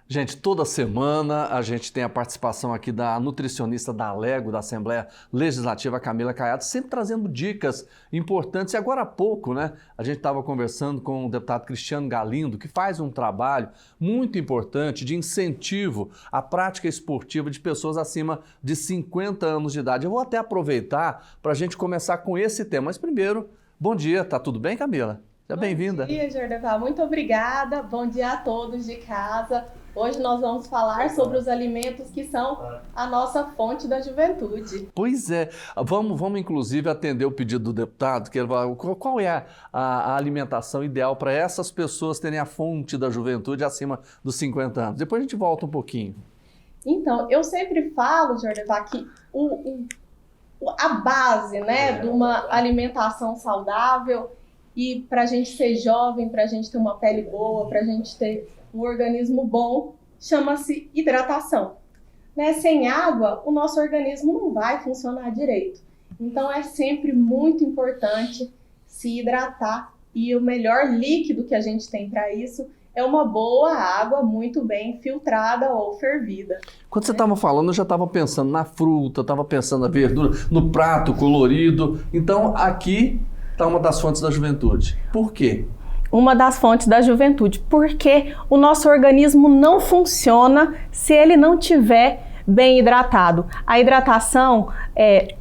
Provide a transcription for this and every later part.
Gente, toda semana a gente tem a participação aqui da nutricionista da Alego, da Assembleia Legislativa, Camila Caiado, sempre trazendo dicas importantes. E agora há pouco, né, a gente estava conversando com o deputado Cristiano Galindo, que faz um trabalho muito importante de incentivo à prática esportiva de pessoas acima de 50 anos de idade. Eu vou até aproveitar para a gente começar com esse tema. Mas primeiro, bom dia, tá tudo bem, Camila? Seja bem-vinda. Bom dia, Jordeval. Muito obrigada. Bom dia a todos de casa. Hoje nós vamos falar sobre os alimentos que são a nossa fonte da juventude. Pois é. Vamos inclusive atender o pedido do deputado, que ele vai, qual é a alimentação ideal para essas pessoas terem a fonte da juventude acima dos 50 anos. Depois a gente volta um pouquinho. Então, eu sempre falo, Jordeval, que a base, né, de uma alimentação saudável e para a gente ser jovem, para a gente ter uma pele boa, para a gente ter um organismo bom, chama-se hidratação. Né? Sem água, o nosso organismo não vai funcionar direito. Então é sempre muito importante se hidratar e o melhor líquido que a gente tem para isso é uma boa água muito bem filtrada ou fervida. Quando você estava falando, eu já estava pensando na fruta, estava pensando na verdura, no prato colorido. Então aqui está uma das fontes da juventude. Por quê? Uma das fontes da juventude, porque o nosso organismo não funciona se ele não tiver bem hidratado. A hidratação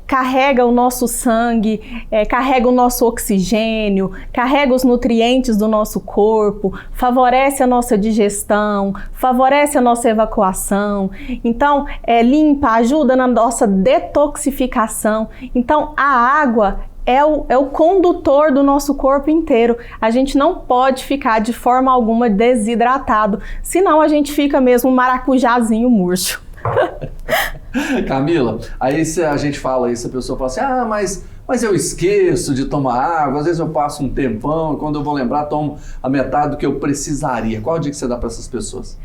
carrega o nosso sangue, carrega o nosso oxigênio, carrega os nutrientes do nosso corpo, favorece a nossa digestão, favorece a nossa evacuação. Então, limpa, ajuda na nossa detoxificação. Então, a água é o condutor do nosso corpo inteiro. A gente não pode ficar de forma alguma desidratado, senão a gente fica mesmo um maracujazinho murcho. Camila, aí se a gente fala isso, a pessoa fala assim, mas eu esqueço de tomar água, às vezes eu passo um tempão e quando eu vou lembrar tomo a metade do que eu precisaria. Qual a dica que você dá para essas pessoas?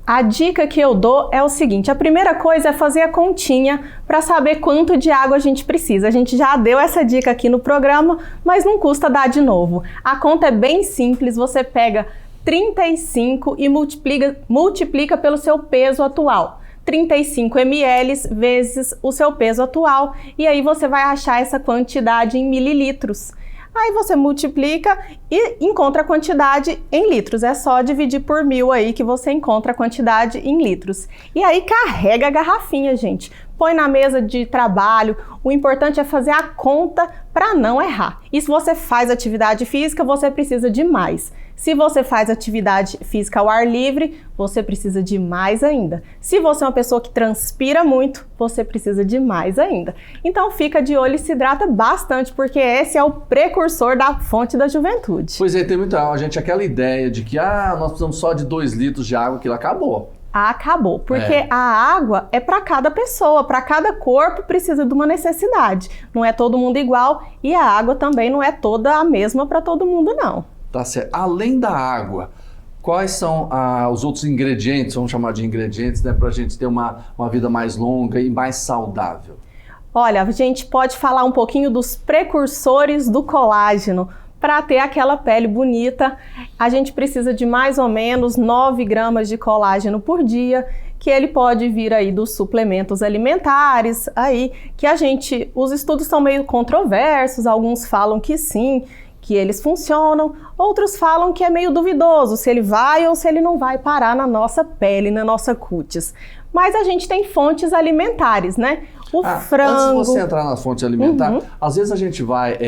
A dica que eu dou é o seguinte, a primeira coisa é fazer a continha para saber quanto de água a gente precisa. A gente já deu essa dica aqui no programa, mas não custa dar de novo. A conta é bem simples, você pega 35 e multiplica pelo seu peso atual. 35 ml vezes o seu peso atual e aí você vai achar essa quantidade em mililitros. Aí você multiplica e encontra a quantidade em litros. É só dividir por 1000 aí que você encontra a quantidade em litros. E aí carrega a garrafinha, gente. Põe na mesa de trabalho. O importante é fazer a conta para não errar. E se você faz atividade física, você precisa de mais. Se você faz atividade física ao ar livre, você precisa de mais ainda. Se você é uma pessoa que transpira muito, você precisa de mais ainda. Então fica de olho e se hidrata bastante, porque esse é o precursor da fonte da juventude. Pois é, tem muita gente, aquela ideia de que nós precisamos só de 2 litros de água, aquilo acabou. Acabou, porque a água é para cada pessoa, para cada corpo precisa de uma necessidade. Não é todo mundo igual e a água também não é toda a mesma para todo mundo, não. Tá certo. Além da água, quais são os outros ingredientes, vamos chamar de ingredientes, né, para a gente ter uma vida mais longa e mais saudável? Olha, a gente pode falar um pouquinho dos precursores do colágeno. Para ter aquela pele bonita, a gente precisa de mais ou menos 9 gramas de colágeno por dia, que ele pode vir aí dos suplementos alimentares, aí que os estudos são meio controversos, alguns falam que sim, que eles funcionam, outros falam que é meio duvidoso se ele vai ou se ele não vai parar na nossa pele, na nossa cutis. Mas a gente tem fontes alimentares, né? O frango... Antes de você entrar na fonte alimentar, às vezes a gente vai,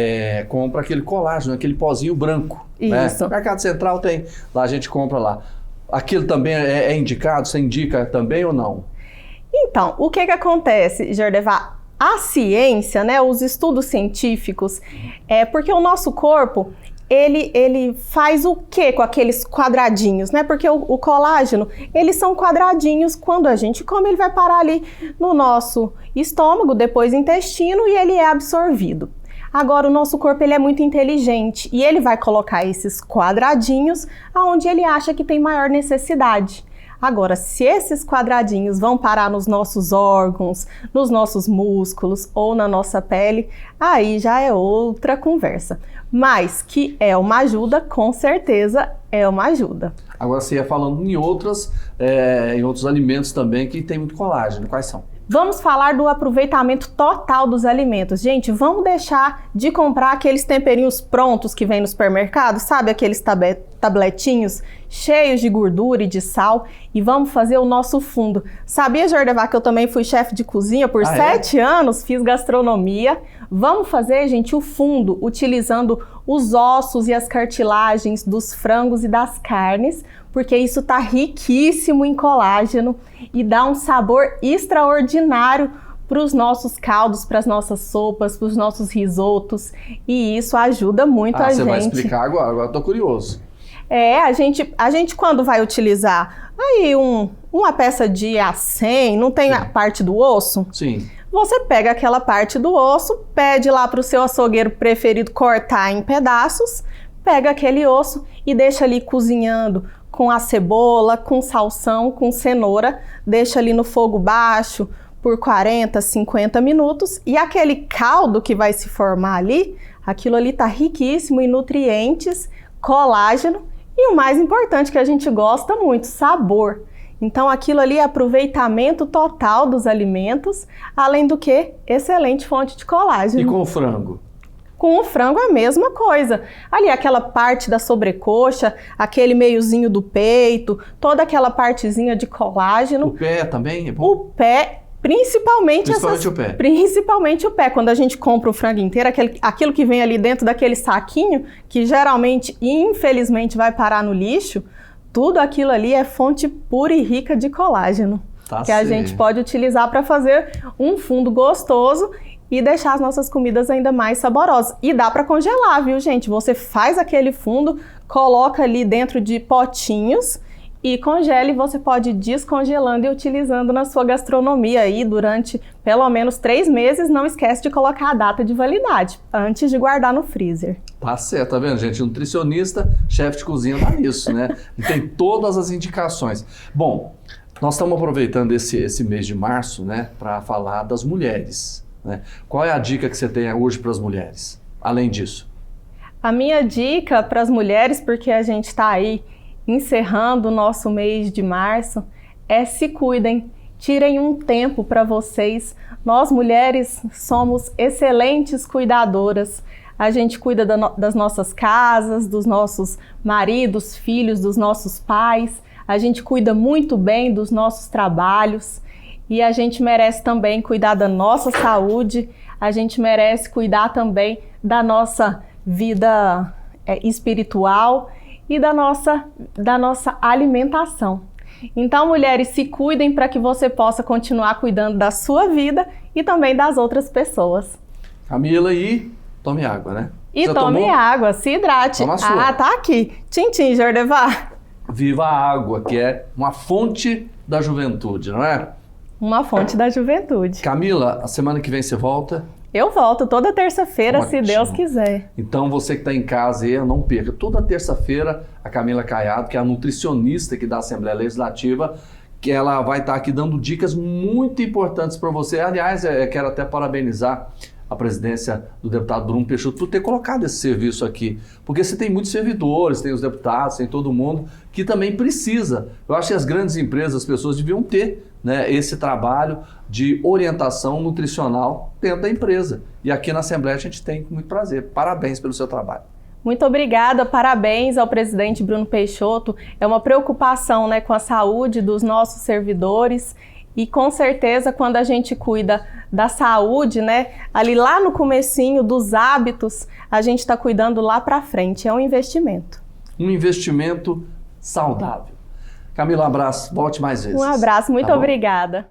compra aquele colágeno, aquele pozinho branco. Isso. Né? No Mercado Central tem, lá a gente compra lá. Aquilo também é indicado? Você indica também ou não? Então, o que acontece, Jordeval? A ciência, né, os estudos científicos, porque o nosso corpo, ele faz o que com aqueles quadradinhos, né? Porque o colágeno, eles são quadradinhos, quando a gente come, ele vai parar ali no nosso estômago, depois intestino, e ele é absorvido. Agora, o nosso corpo ele é muito inteligente e ele vai colocar esses quadradinhos aonde ele acha que tem maior necessidade. Agora, se esses quadradinhos vão parar nos nossos órgãos, nos nossos músculos ou na nossa pele, aí já é outra conversa. Mas que é uma ajuda, com certeza é uma ajuda. Agora você ia falando em outros alimentos também que tem muito colágeno. Quais são? Vamos falar do aproveitamento total dos alimentos. Gente, vamos deixar de comprar aqueles temperinhos prontos que vem no supermercado, sabe? Aqueles tabletinhos cheios de gordura e de sal, e vamos fazer o nosso fundo. Sabia, Jordevar, que eu também fui chefe de cozinha por 7 anos, fiz gastronomia. Vamos fazer, gente, o fundo utilizando os ossos e as cartilagens dos frangos e das carnes, porque isso está riquíssimo em colágeno e dá um sabor extraordinário para os nossos caldos, para as nossas sopas, para os nossos risotos, e isso ajuda muito a gente. Você vai explicar agora eu tô curioso. A gente quando vai utilizar aí uma peça de acém, não tem a parte do osso? Sim. Você pega aquela parte do osso, pede lá para o seu açougueiro preferido cortar em pedaços, pega aquele osso e deixa ali cozinhando com a cebola, com salsão, com cenoura, deixa ali no fogo baixo por 40, 50 minutos, e aquele caldo que vai se formar ali, aquilo ali tá riquíssimo em nutrientes, colágeno e o mais importante que a gente gosta muito, sabor. Então aquilo ali é aproveitamento total dos alimentos, além do que excelente fonte de colágeno. E com o frango? Com o frango é a mesma coisa. Ali aquela parte da sobrecoxa, aquele meiozinho do peito, toda aquela partezinha de colágeno. O pé também é bom? O pé, principalmente o pé. Principalmente o pé. Quando a gente compra o frango inteiro, aquilo que vem ali dentro daquele saquinho, que geralmente, infelizmente, vai parar no lixo, tudo aquilo ali é fonte pura e rica de colágeno. Tá que a gente pode utilizar para fazer um fundo gostoso e deixar as nossas comidas ainda mais saborosas. E dá para congelar, viu, gente? Você faz aquele fundo, coloca ali dentro de potinhos e congela, e você pode ir descongelando e utilizando na sua gastronomia aí durante pelo menos 3 meses. Não esquece de colocar a data de validade antes de guardar no freezer. Tá certo, tá vendo, gente? Nutricionista, chefe de cozinha dá nisso, né? E tem todas as indicações. Bom, nós estamos aproveitando esse mês de março, né, para falar das mulheres. Né? Qual é a dica que você tem hoje para as mulheres, além disso? A minha dica para as mulheres, porque a gente está aí encerrando o nosso mês de março, é: se cuidem, tirem um tempo para vocês. Nós mulheres somos excelentes cuidadoras. A gente cuida das nossas casas, dos nossos maridos, filhos, dos nossos pais. A gente cuida muito bem dos nossos trabalhos. E a gente merece também cuidar da nossa saúde, a gente merece cuidar também da nossa vida espiritual e da nossa alimentação. Então, mulheres, se cuidem para que você possa continuar cuidando da sua vida e também das outras pessoas. Camila, e tome água, né? E você tome tomou? água, se hidrate. Toma a sua. Ah, tá aqui. Tchim, Jordevar. Viva a água, que é uma fonte da juventude, não é? Uma fonte da juventude. Camila, a semana que vem você volta? Eu volto toda terça-feira, se Deus quiser. Então você que está em casa aí, não perca. Toda terça-feira, a Camila Caiado, que é a nutricionista aqui da Assembleia Legislativa, que ela vai estar aqui dando dicas muito importantes para você. Aliás, eu quero até parabenizar a presidência do deputado Bruno Peixoto por ter colocado esse serviço aqui, porque você tem muitos servidores, tem os deputados, tem todo mundo que também precisa. Eu acho que as grandes empresas, as pessoas deviam ter, né, esse trabalho de orientação nutricional dentro da empresa. E aqui na Assembleia a gente tem com muito prazer. Parabéns pelo seu trabalho. Muito obrigada, parabéns ao presidente Bruno Peixoto. É uma preocupação, né, com a saúde dos nossos servidores. E com certeza, quando a gente cuida da saúde, né, ali lá no comecinho dos hábitos, a gente está cuidando lá para frente. É um investimento. Um investimento saudável. Camila, um abraço. Volte mais vezes. Um abraço, muito obrigada.